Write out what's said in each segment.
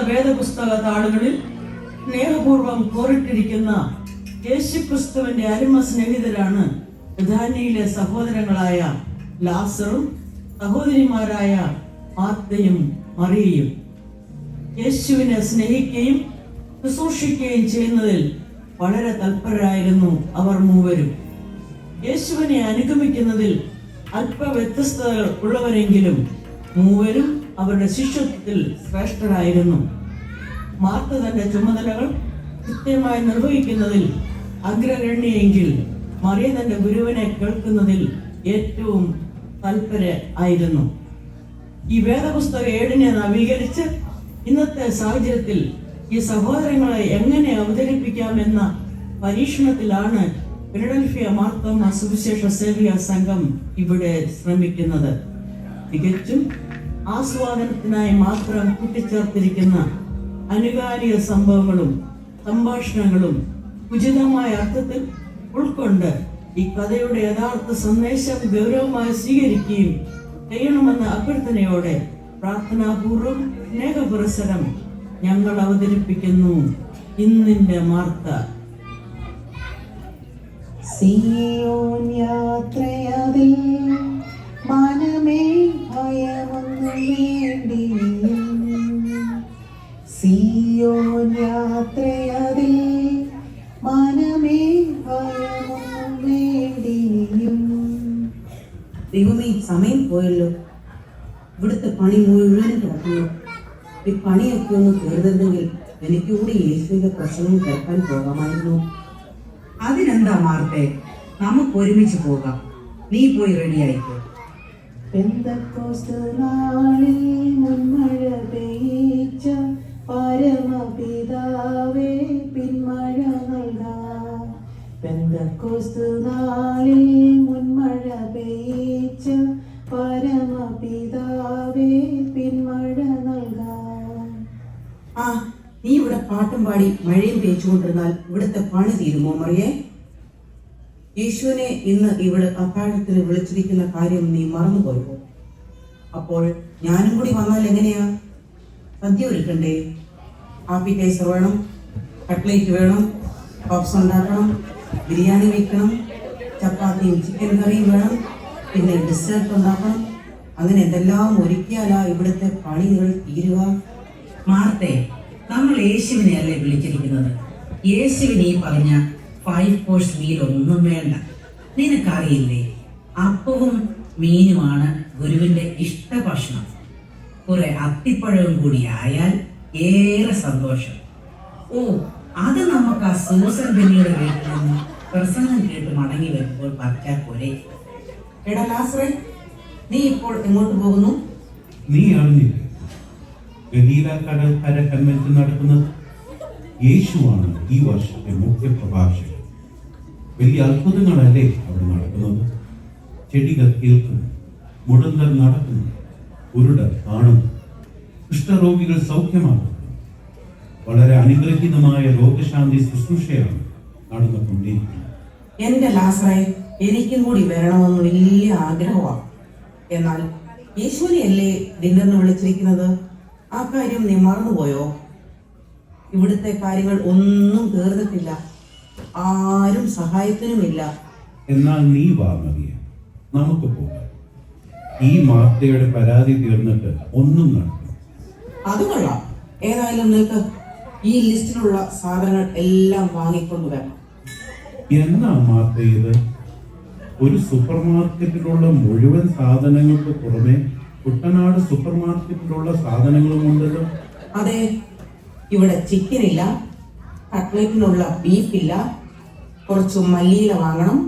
വേദപുസ്തക താളുകളിൽ സ്നേഹപൂർവം കോറിട്ടിരിക്കുന്ന യേശുക്രിസ്തുവിന്റെ അരുമ സ്നേഹിതരാണ് ബഥാന്യയിലെ സഹോദരങ്ങളായ ലാസറും സഹോദരിമാരായ മാർത്തയും മറിയയും. യേശുവിനെ സ്നേഹിക്കുകയും ശുശ്രൂഷിക്കുകയും ചെയ്യുന്നതിൽ വളരെ തൽപരരായിരുന്നു അവർ മൂവരും. യേശുവിനെ അനുഗമിക്കുന്നതിൽ അല്പ വ്യത്യസ്തതകൾ ഉള്ളവരെങ്കിലും മൂവരും അവരുടെ ശിഷ്യത്വത്തിൽ ശ്രേഷ്ഠരായിരുന്നു. മാർത്ത തന്റെ ചുമതലകൾ കൃത്യമായി നിർവഹിക്കുന്നതിൽ അഗ്രഗണ്യെങ്കിൽ മറിയ തന്റെ ഗുരുവിനെ കേൾക്കുന്നതിൽ ഏറ്റവും തൽപര ആയിരുന്നു. ഈ വേദപുസ്തക ഏടിനെ നവീകരിച്ച് ഇന്നത്തെ സാഹചര്യത്തിൽ ഈ സഹോദരങ്ങളെ എങ്ങനെ അവതരിപ്പിക്കാമെന്ന പരീക്ഷണത്തിലാണ് ഫിലഡൽഫിയ മാർത്തോമാ സുവിശേഷ സേവിക സംഘം ഇവിടെ ശ്രമിക്കുന്നത്. തികച്ചും ആസ്വാദനത്തിനായി മാത്രം കൂട്ടിച്ചേർത്തിരിക്കുന്ന അനുകാലിക സംഭവങ്ങളും സംഭാഷണങ്ങളും ഉചിതമായ അർത്ഥത്തിൽ ഉൾക്കൊണ്ട് ഈ കഥയുടെ യഥാർത്ഥ സന്ദേശം ഗൗരവമായി സ്വീകരിക്കുകയും ചെയ്യണമെന്ന അഭ്യർത്ഥനയോടെ പ്രാർത്ഥനാപൂർവം സ്നേഹപുരസരം ഞങ്ങൾ അവതരിപ്പിക്കുന്നു ഇന്നിന്റെ മാർത്ത. സിയോൻ യാത്രയതിൽ മനമേ ഭയമൊന്നും വേണ്ടിയും, സിയോൻ യാത്രയതിൽ മനമേ ഭയമൊന്നും വേണ്ടിയും. ദൈവമേ, സമയം പോയല്ലോ. ഇവിടുത്തെ പണി മുഴുവനും കിടക്കുന്നു. ഈ പണിയൊക്കെ ഒന്ന് തീർന്നിരുന്നെങ്കിൽ എനിക്കൂടി യേശുവിന്റെ പ്രശ്നം കേൾക്കാൻ പോകാമായിരുന്നു. അതിനെന്താ മാർത്തേ, നമുക്ക് ഒരുമിച്ച് പോകാം. നീ പോയി റെഡിയായിക്കോ. പെന്തക്കോസ്ത് നാളിൽ മുൻമഴ പെയ്ച്ച പരമപിതാവേ പിന്മഴ നൽകാം. പെന്തക്കോസ്ത് നാളിൽ മുൻമഴ പെയ്ച്ച പരമപിതാവേ പിന്മഴ നൽകാം. ആ, നീ ഇവിടെ പാട്ടും പാടി മഴയും തേച്ചുകൊണ്ടിരുന്നാൽ ഇവിടുത്തെ പണി തീരുമോ മറിയേ? യേശുവിനെ ഇന്ന് ഇവിടെ അത്താഴത്തിന് വിളിച്ചിരിക്കുന്ന കാര്യം നീ മറന്നുപോയോ? അപ്പോൾ ഞാനും കൂടി വന്നാൽ എങ്ങനെയാ? സദ്യ ഒരുക്കണ്ടേ? ആപ്പിറ്റൈസർ വേണം, കട്ട്ലേറ്റ് വേണം, പപ്സ് ഉണ്ടാക്കണം, ബിരിയാണി വെക്കണം, ചപ്പാത്തിയും ചിക്കൻ കറിയും വേണം, പിന്നെ ഡെസേർട്ട് ഉണ്ടാക്കണം. അങ്ങനെ എന്തെല്ലാം ഒരുക്കിയാലാ ഇവിടുത്തെ പണികൾ തീരുക? മാർത്തേ, നമ്മൾ യേശുവിനെ അല്ലേ വിളിച്ചിരിക്കുന്നത്. യേശുവിനെ ഈ പറഞ്ഞ 5 കോഴ്സ് മീൽ ഒന്നും വേണ്ട. നിനക്കറിയില്ലേ, അപ്പവും മീനുമാണ് ഗുരുവിന്റെ ഇഷ്ടഭക്ഷണം. കുറെ അത്തിപ്പഴവും കൂടി ആയാൽ ഏറെ സന്തോഷം. ഓ, അത് നമുക്ക് ആ സൂസൻ ബെന്നിയുടെ വീട്ടിൽ നിന്ന് പ്രസംഗം കേട്ട് മടങ്ങി വരുമ്പോൾ പറിച്ചാൽ പോരെ. എടാ ലാസറേ, നീ ഇപ്പോൾ എങ്ങോട്ട് പോകുന്നു? നീ അറിഞ്ഞില്ലേ ഗലീല കടൽക്കര കൺവെൻഷൻ നടക്കുന്നത്? യേശുവാണ് ഈ വർഷത്തെ മുഖ്യ പ്രഭാഷകൻ. വലിയ അത്ഭുതങ്ങളല്ലേ അവിടെ നടക്കുന്നത്. ചെടികൾ കേൾക്കുന്നു, മുടന്തർ നടക്കുന്നു, കുരുടർ കാണുന്നു, കുഷ്ഠരോഗികൾ സൗഖ്യമാകുന്നു. വളരെ അനുഗ്രഹീതമായ രോഗശാന്തി ശുശ്രൂഷയാണ് നടന്നുകൊണ്ടിരിക്കുന്നത്. എന്റെ ലാസറേ, എനിക്കും കൂടി വരണമെന്ന് വലിയ ആഗ്രഹമാണ്. എന്നാൽ യേശുവിനെ അല്ലേ ഡിന്നറിന് വിളിച്ചിരിക്കുന്നത്? ആ കാര്യം നീ മറന്നുപോയോ? ഇവിടുത്തെ കാര്യങ്ങൾ ഒന്നും തീർന്നിട്ടില്ല, ആരും സഹായത്തിനുമില്ല. എന്നാൽ നീ വാ മറിയ, നമുക്ക് പോകാം. ഈ മാർത്തയുടെ പരാതി തീർന്നിട്ട് ഒന്നും നടക്കും. അത് കൊള്ളാം. ഏതായാലും നിങ്ങൾക്ക് ഈ ലിസ്റ്റിലുള്ള സാധനങ്ങൾ എല്ലാം വാങ്ങിക്കൊണ്ടുവരണം. എന്നാ മാർത്ത ഇത്? ഒരു സൂപ്പർ മാർക്കറ്റിലുള്ള മുഴുവൻ സാധനങ്ങൾക്ക് പുറമെ കുട്ടനാട് സൂപ്പർ മാർക്കറ്റിലുള്ള സാധനങ്ങളും ഉണ്ടല്ലോ. അതെ, ഇവിടെ ചിക്കൻ ഇല്ല, കട്ട്ലേറ്റിനുള്ള ബീഫ് ഇല്ല, കുറച്ച് മല്ലിയില വാങ്ങണം,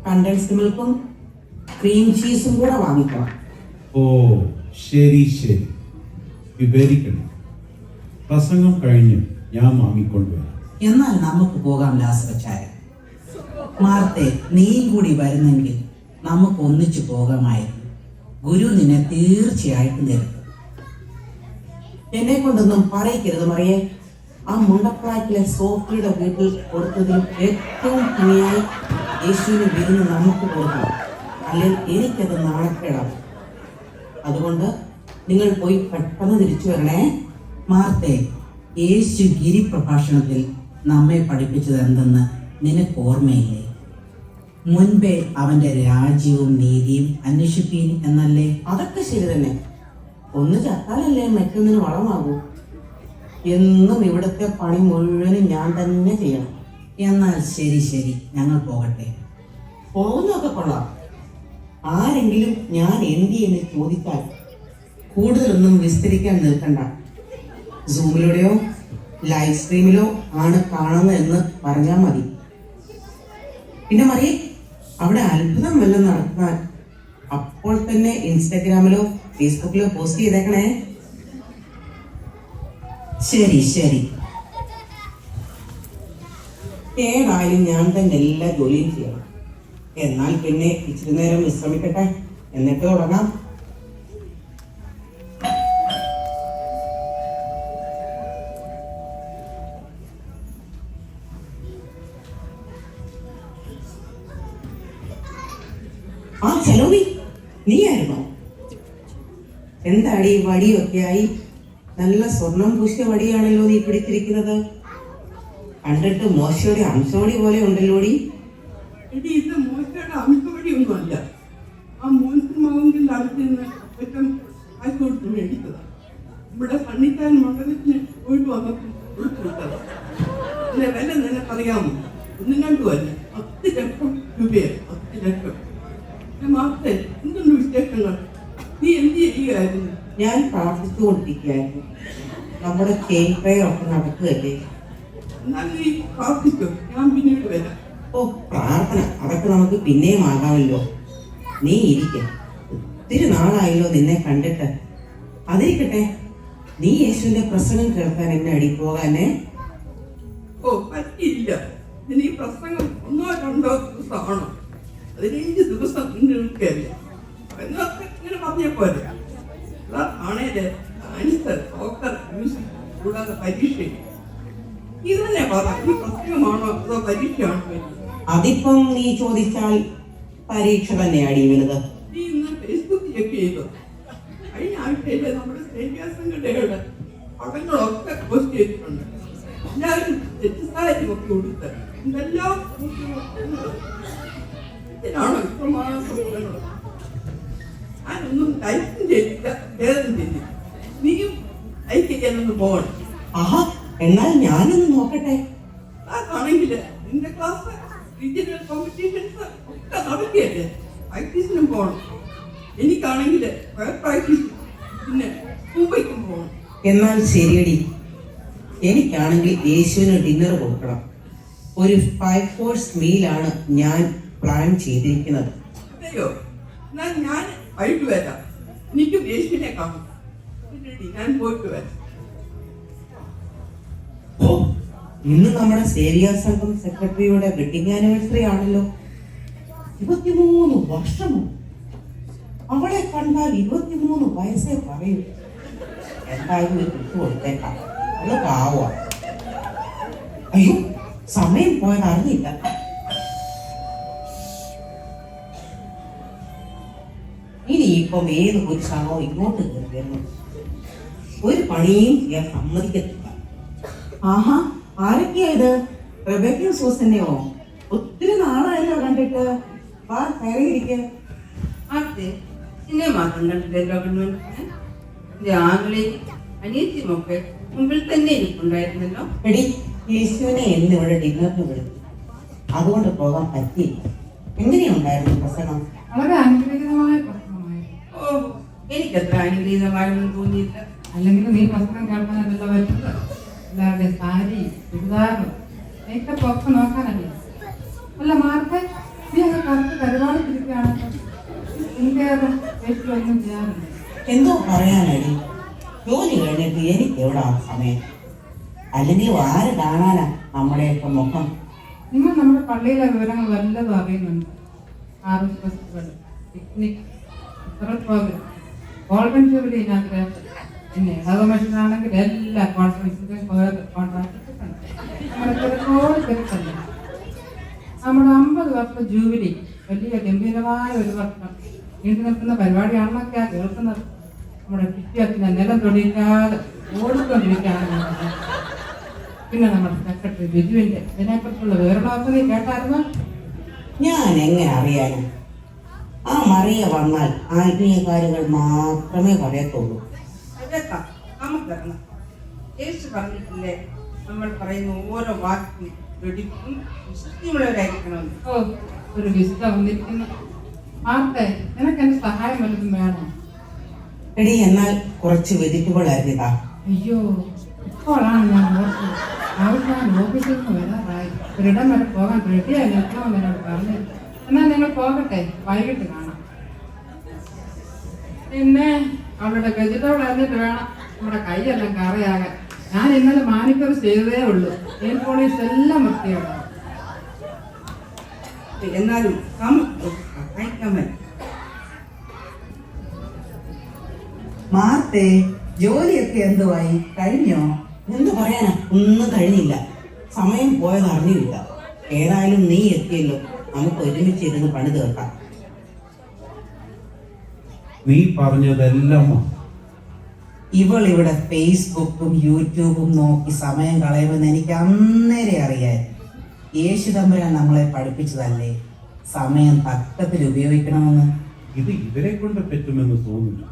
കണ്ടൻസ്ഡ് മിൽക്കും ക്രീം ചീസും കൂടെ വാങ്ങിക്കണം. ഓ ശരി ശരി, വിവരിക്കണം. പ്രസംഗം കഴിഞ്ഞ് ഞാൻ വാങ്ങിക്കൊണ്ടുവരാം. എന്നാൽ നമുക്ക് പോകാം ലാസറച്ചായ. മാർത്തേ, നീയും കൂടി വരുന്നെങ്കിൽ നമുക്ക് ഒന്നിച്ചു പോകാമായിരുന്നു. ഗുരു നിന്നെ തീർച്ചയായിട്ടും തരും. എന്നെ കൊണ്ടൊന്നും പറയിക്കരുത് മറിയേ. ആ മുണ്ടപ്രാറ്റിലെ സോഫിയുടെ വീട്ടിൽ കൊടുത്തതിലും ഏറ്റവും ഭംഗിയായി യേശുവിന് വിരുന്ന് നമുക്ക് കൊടുക്കണം. അല്ലെങ്കിൽ എനിക്കത് നാണക്കേടാവും. അതുകൊണ്ട് നിങ്ങൾ പോയി പെട്ടെന്ന് തിരിച്ചു വരണേ. മാർത്തെ, യേശു ഗിരിപ്രഭാഷണത്തിൽ നമ്മെ പഠിപ്പിച്ചത് എന്തെന്ന് നിനക്ക് ഓർമ്മയില്ലേ? മുൻപേ അവന്റെ രാജ്യവും നീതിയും അന്വേഷിപ്പീൻ എന്നല്ലേ? അതൊക്കെ ശരി തന്നെ. ഒന്ന് ചത്താലല്ലേ മറ്റൊന്നിന് വളമാകൂ. എന്നും ഇവിടുത്തെ പണി മുഴുവനും ഞാൻ തന്നെ ചെയ്യണം. എന്നാൽ ശരി ശരി, ഞങ്ങൾ പോകട്ടെ. പോകുന്നതൊക്കെ കൊള്ളാം. ആരെങ്കിലും ഞാൻ എന്ത് എന്ന് ചോദിച്ചാൽ കൂടുതലൊന്നും വിസ്തരിക്കാൻ നിൽക്കണ്ട. സൂമിലൂടെയോ ലൈവ് സ്ട്രീമിലോ ആണ് കാണുന്നതെന്ന് പറഞ്ഞാൽ മതി. പിന്നെ മറിയേ, അവിടെ അത്ഭുതം വല്ലതും നടത്താൻ അപ്പോൾ തന്നെ ഇൻസ്റ്റാഗ്രാമിലോ ഫേസ്ബുക്കിലോ പോസ്റ്റ് ചെയ്തേക്കണേ. ശരി ശരി. ഏതായാലും ഞാൻ തന്നെ എല്ലാ ജോലിയും ചെയ്യണം. എന്നാൽ പിന്നെ ഇച്ചിരി നേരം വിശ്രമിക്കട്ടെ, എന്നിട്ട് തുടങ്ങാം. ആ ചെലോടി, നീയായിരുന്നോ? എന്താടി വടിയൊക്കെ ആയി? നല്ല സ്വർണം പൂശിയ വടിയാണല്ലോ നീ പിടിച്ചിരിക്കുന്നത്. കണ്ടിട്ട് മോശയുടെ അംശോടി പോലെ ഉണ്ടല്ലോടി. എടി, ഇത് മോശയുടെ അംശവടിയൊന്നുമല്ല. ആ മോൻസൺ മാവിന്റെ അടുത്ത് നിന്ന് ഏറ്റവും കാശ് കൊടുത്ത് മേടിച്ചതാണ്. ഇവിടെ സണ്ണിക്കാൻ മണ്ഡലത്തിന് പോയിട്ട് വന്നപ്പോൾ കൊടുത്തുവിട്ടത്. അതിന്റെ വില നിനക്കറിയാമോ? ഒന്നും രണ്ടുമല്ല, 10 ലക്ഷം രൂപയാണ്. 10 ലക്ഷം. മാസത്തെ എന്തുണ്ട് വിശേഷങ്ങൾ? നീ എന്ത് ചെയ്യുകയായിരുന്നു? ഞാൻ പ്രാർത്ഥിച്ചുകൊണ്ടിരിക്കുകയായിരുന്നു. നമ്മുടെ കേക്ക് ഒക്കെ നടക്കുകയല്ലേ. എന്നാൽ നീ പ്രാർത്ഥിച്ചോ, ഞാൻ പിന്നീട് വരാം. ഓ, പ്രാർത്ഥന അതൊക്കെ നമുക്ക് പിന്നെയും ആകാമല്ലോ. നീ ഇരിക്ക. ഒത്തിരി നാളായല്ലോ നിന്നെ കണ്ടിട്ട്. അതിരിക്കട്ടെ, നീ യേശുവിന്റെ പ്രസംഗം കേൾക്കാൻ എന്നെ അടി പോകാനേ? ഓ, പറ്റിയില്ല. ഇതിന് ഈ പ്രസംഗം 1-2 ദിവസമാണോ? 15 ദിവസം നിൽക്കുകയല്ലേ. എന്നൊക്കെ ഇങ്ങനെ പറഞ്ഞ പോലെ ആണേല് ഡാൻസ്, സോക്കർ, മ്യൂസിക് കൂടാതെ പരീക്ഷയും. ഇതന്നെ പറ, ഈ പ്രസംഗമാണോ അതോ പരീക്ഷയാണോ? അതിപ്പം നീ ചോദിച്ചാൽ പരീക്ഷ തന്നെയാടി വലുത്. നീ ഇന്ന് ഫേസ്ബുക്ക് ചെക്ക് ചെയ്തോ? കഴിഞ്ഞ ആഴ്ചയിലെ നമ്മുടെ സേവ്യാസംഘടനയുടെ പടങ്ങളൊക്കെ പോസ്റ്റ് ചെയ്തിട്ടുണ്ട്. എല്ലാവരും തെറ്റിദ്ധാരണയൊക്കെ കൊടുത്ത് എന്തെല്ലാം ഇതിനാണോ ഇത്രമാത്രം പടങ്ങൾ? ഞാനൊന്നും ടൈപ്പും ചെയ്തില്ല, ഭേദം ചെയ്തില്ല. നീയും ടൈപ്പ് ചെയ്യാനൊന്ന് പോകണം. ആഹാ, എന്നാൽ ഞാനൊന്ന് നോക്കട്ടെ. അതാണെങ്കിൽ നിന്റെ ക്ലാസ് റീജിയണൽ കോമ്പറ്റീഷൻസ് ഒക്കെ നടക്കുകയല്ലേ. പ്രാക്ടീസിനും പോകണം. എനിക്കാണെങ്കിൽ പ്രാക്ടീസ്, പിന്നെ മുംബൈക്കും പോകണം. എന്നാൽ ശരിയടി, എനിക്കാണെങ്കിൽ യേശുവിന് ഡിന്നർ കൊടുക്കണം. ഒരു 5 കോഴ്സ് മീലാണ് ഞാൻ പ്ലാൻ ചെയ്തിരിക്കുന്നത്. അതെയോ? എന്നാൽ ഞാൻ വൈകിട്ട് വരാം. എനിക്കും യേശുവിനെ കാണും. ഞാൻ പോയിട്ട് വരാം. ഓ, ഇന്ന് നമ്മുടെ സേവിയ സംഘം സെക്രട്ടറിയുടെ വെഡിങ് ആനിവേഴ്സറി ആണല്ലോ. 23 വർഷമോ? അവളെ കണ്ടാൽ 23 വയസ്സേ പറയൂ. എന്തായാലും ഒരു കുത്തു കൊടുത്തേക്കാം. അവള് പാവാ. അയ്യോ, സമയം പോയത് അറിഞ്ഞില്ല. ഇനിയിപ്പം ഏത് പുരുഷാണോ ഇങ്ങോട്ട് കയറുന്നു, ഒരു പണിയും ചെയ്യാൻ സമ്മതിക്കത്തില്ല. ആഹാ, ആരൊക്കെയാ ഇത്? റെബേക്കയും സൂസന്നെയോ? ഒത്തിരി നാളായല്ലോ കണ്ടിട്ട്. വാ, കയറിയിരിക്ക. അതെ, സിനിമ കണ്ടിട്ടല്ലോ. രാവിലെ അനിയത്തിയുമൊക്കെ മുമ്പിൽ തന്നെ ഇരിപ്പുണ്ടായിരുന്നല്ലോ. എടി, യേശുവിനെ എന്നിവിടെ ഡിന്നറിന് വിളിച്ചു, അതുകൊണ്ട് പോകാൻ പറ്റിയില്ല. എങ്ങനെയുണ്ടായിരുന്നു പ്രസംഗം? വളരെ അനുഗ്രഹീതമായ പ്രസംഗമായി. ഓ, എനിക്കത്ര അനുഗ്രഹീതമായൊന്നും തോന്നിയില്ല. അല്ലെങ്കിൽ നീ പ്രസംഗം കേൾക്കാനല്ല പറ്റുന്നത്. എല്ലാവരുടെ സാരി, ചുരിദാറും മേക്കപ്പ് ഒക്കെ നോക്കാനല്ലേ. അല്ല മാർക്കെ, നീ ഒക്കെ കറുത്ത് കരുവാട് തിരിക്കുകയാണല്ലോ. ഇന്ത്യയുടെ വീട്ടിലൊന്നും ചെയ്യാറില്ല. എന്തോ പറയാനടി, ജോലി കഴിഞ്ഞിട്ട് എനിക്ക് എവിടാ സമയം? അല്ലെങ്കിൽ ആര് കാണാനാ നമ്മുടെയൊക്കെ മുഖം? നിങ്ങൾ നമ്മുടെ പള്ളിയിലെ വിവരങ്ങൾ വല്ലതും അറിയുന്നുണ്ട്. RS festival, picnic, program, golden jubilee inauguration, പിന്നെ ഇടവമനുഷ്യനാണെങ്കിൽ എല്ലാ കോൺഫറൻസിലും കോൺട്രാക്ട് നമ്മുടെ തിരക്കല്ല. നമ്മുടെ 50 വർഷം ജൂബിലി വലിയ ഗംഭീരമായ ഒരു വർഷം നീണ്ടു നിൽക്കുന്ന പരിപാടിയാണെന്നൊക്കെയാണ് കേൾക്കുന്നത്. നമ്മുടെ കുട്ടിയത്തിനെ നിലം തൊടിക്കാതെ ഓടിക്കൊണ്ടിരിക്കുകയാണ്. പിന്നെ നമ്മുടെ സെക്രട്ടറി ബിജുവിന്റെ ഇതിനെക്കുറിച്ചുള്ള വിവരണമൊക്കെ നീ കേട്ടായിരുന്നു? ഞാൻ എങ്ങനെ അറിയാനും? ആ മറിയ വന്നാൽ ആത്മീയ കാര്യങ്ങൾ മാത്രമേ പറയത്തുള്ളൂ. അതൊക്കെ നമുക്കറിയണം. യേശു പറഞ്ഞിട്ടില്ലേ, നമ്മൾ പറയുന്ന ഓരോ വാക്കും വെടിപ്പും വിശുദ്ധിയുള്ളവരായിരിക്കണമെന്ന്. ഓ, ഒരു വിശുദ്ധ വന്നിരിക്കുന്നു. മാർത്തേ, നിനക്ക് എന്റെ സഹായം വല്ലതും വേണോ? എടി, എന്നാൽ കുറച്ച് വെജിറ്റബിൾ അരിഞ്ഞതാ. അയ്യോ, ഇപ്പോഴാണ് ഞാൻ ഓർത്തത്. അവിടെ ഞാൻ ഓഫീസിൽ നിന്ന് വരാറായി. ഒരിടം വരെ പോകാൻ റെഡിയായി നിൽക്കണമെന്ന് എന്നോട് പറഞ്ഞു. എന്നാൽ നിങ്ങൾ പോകട്ടെ, വൈകിട്ട് കാണാം. പിന്നെ അവളുടെ വെജിറ്റബിൾ അറിഞ്ഞിട്ട് വേണം നമ്മുടെ കൈയെല്ലാം കറയാകാൻ. ഞാൻ ഇന്നലെ മാനിക്കർ ചെയ്തതേ ഉള്ളൂ. നെയിൽ പോളിഷ് എല്ലാം വൃത്തിയാണ്. എന്നാലും നമുക്ക് സഹായിക്കാൻ പറ്റും. മാർത്തേ, ജോലിയൊക്കെ എന്തുവായി? കഴിഞ്ഞോ? എന്തു പറയാനാ, ഒന്നും കഴിഞ്ഞില്ല. സമയം പോയത് അറിഞ്ഞില്ല. ഏതായാലും നീ എത്തിയല്ലോ, നമുക്ക് ഒരുമിച്ചിരുന്ന് പണി തീർക്കാം. നീ പറഞ്ഞതെല്ലാം ഇവൾ ഇവിടെ ഫേസ്ബുക്കും യൂട്യൂബും നോക്കി സമയം കളയുമെന്ന് എനിക്ക് അന്നേരെ അറിയാൻ. യേശു തമ്പുരാൻ നമ്മളെ പഠിപ്പിച്ചതല്ലേ സമയം തക്കത്തിൽ ഉപയോഗിക്കണമെന്ന്. ഇത് ഇവരെ കൊണ്ട് പറ്റുമെന്ന് തോന്നുന്നു.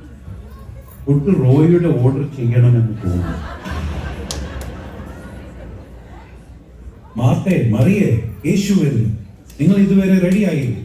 ഫുഡ് റോയിയുടെ ഓർഡർ ചെയ്യണമെന്ന് തോന്നുന്നു. മാർത്തേ, മറിയേ, യേശു വരുന്നു. നിങ്ങൾ ഇതുവരെ റെഡിയായില്ലേ?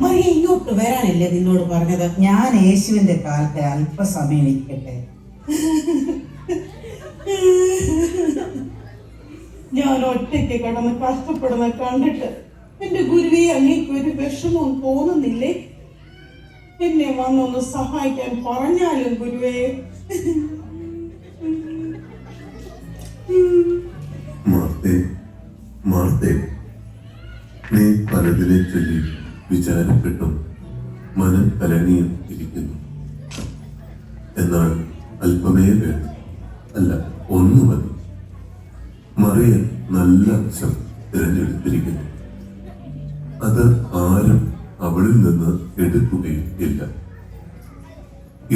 മറിയ ഇങ്ങോട്ട് വരാനല്ലേ നിന്നോട് പറഞ്ഞത്? ഞാൻ യേശുവിന്റെ കാലത്തെ അല്പസമയം ഇരിക്കട്ടെ. ഞാൻ ഒറ്റയ്ക്ക് കിടന്ന് കഷ്ടപ്പെടുന്ന കണ്ടിട്ട് എന്റെ ഗുരുവേ, അങ്ങേക്ക് ഒരു വിഷമവും തോന്നുന്നില്ലേ? എന്നെ വന്നൊന്ന് സഹായിക്കാൻ പറഞ്ഞാലും ഗുരുവേ. മാർത്തേ, നീ പലതിനെ ചൊല്ലി വിചാരപ്പെട്ടും മനം കലങ്ങിയും ഇരിക്കുന്നു. എന്നാൽ അല്പമേ വേണം, അല്ല ഒന്നു മതി. മറിയ നല്ല അംശം തിരഞ്ഞെടുത്തിരിക്കുന്നു. അത് ആരും അവളിൽ നിന്ന് എടുക്കുകയും ഇല്ല.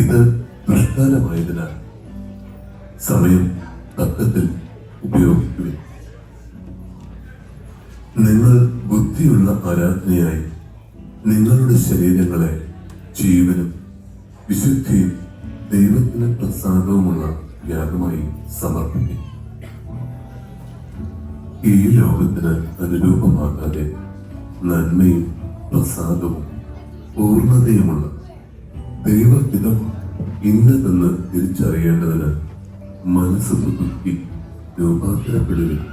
ഇത് ദുഷ്കാലമായതിനാൽ സമയം തക്കത്തിൽ ഉപയോഗിക്കുകയും നിങ്ങൾ ബുദ്ധിയുള്ള ആരാധനയായി നിങ്ങളുടെ ശരീരങ്ങളെ ജീവനും വിശുദ്ധിയും ദൈവത്തിന് പ്രസാദവുമുള്ള യാഗമായി സമർപ്പിക്കും. ഈ ലോകത്തിന് അനുരൂപമാകാതെ നന്മയും പ്രസാദവും പൂർണ്ണതയുമുള്ള ദൈവഹിതം ഇന്നതെന്ന് തിരിച്ചറിയേണ്ടതിന് മനസ്സ് പുതുക്കി രൂപാന്തരപ്പെടുകയും